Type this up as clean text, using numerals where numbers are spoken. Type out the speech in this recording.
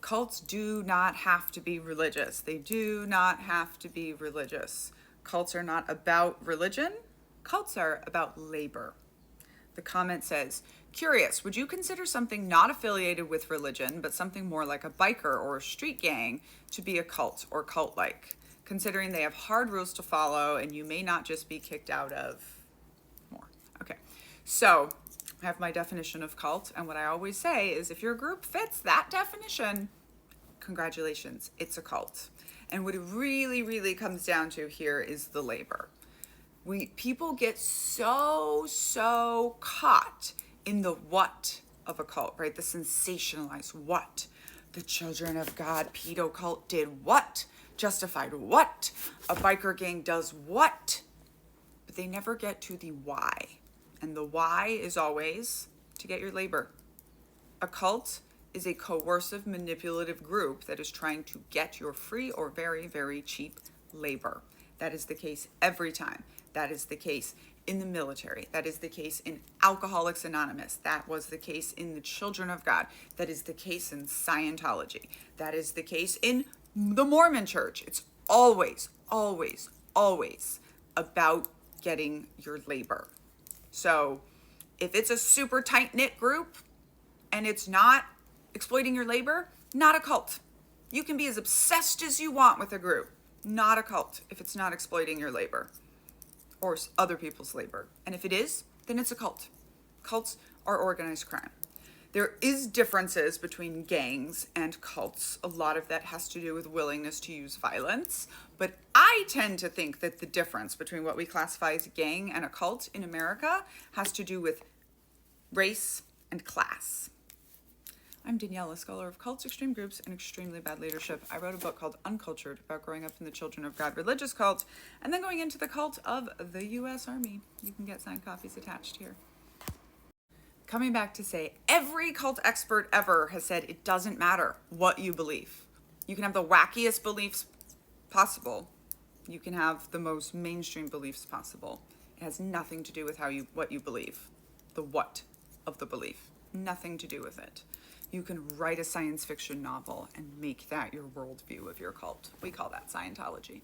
Cults do not have to be religious. They do not have to be religious. Cults are not about religion. Cults are about labor. The comment says, curious, would you consider something not affiliated with religion, but something more like a biker or a street gang to be a cult or cult-like, considering they have hard rules to follow and you may not just be kicked out of more? Okay, so I have my definition of cult, and what I always say is if your group fits that definition, congratulations, it's a cult. And what it really, really comes down to here is the labor. People get so caught in the what of a cult, right? The sensationalized what. The Children of God pedo cult did what? Justified what? A biker gang does what? But they never get to the why. And the why is always to get your labor. A cult is a coercive, manipulative group that is trying to get your free or very, very cheap labor. That is the case every time. That is the case in the military. That is the case in Alcoholics Anonymous. That was the case in the Children of God. That is the case in Scientology. That is the case in the Mormon Church. It's always about getting your labor. So if it's a super tight-knit group and it's not exploiting your labor, not a cult. You can be as obsessed as you want with a group. Not a cult if it's not exploiting your labor or other people's labor. And if it is, then it's a cult. Cults are organized crime. There is differences between gangs and cults. A lot of that has to do with willingness to use violence. But I tend to think that the difference between what we classify as a gang and a cult in America has to do with race and class. I'm Daniella, scholar of cults, extreme groups, and extremely bad leadership. I wrote a book called Uncultured about growing up in the Children of God religious cult and then going into the cult of the U.S. Army. You can get signed copies attached here. Coming back to say, every cult expert ever has said it doesn't matter what you believe. You can have the wackiest beliefs possible. You can have the most mainstream beliefs possible. It has nothing to do with what you believe. The what of the belief. Nothing to do with it. You can write a science fiction novel and make that your worldview of your cult. We call that Scientology.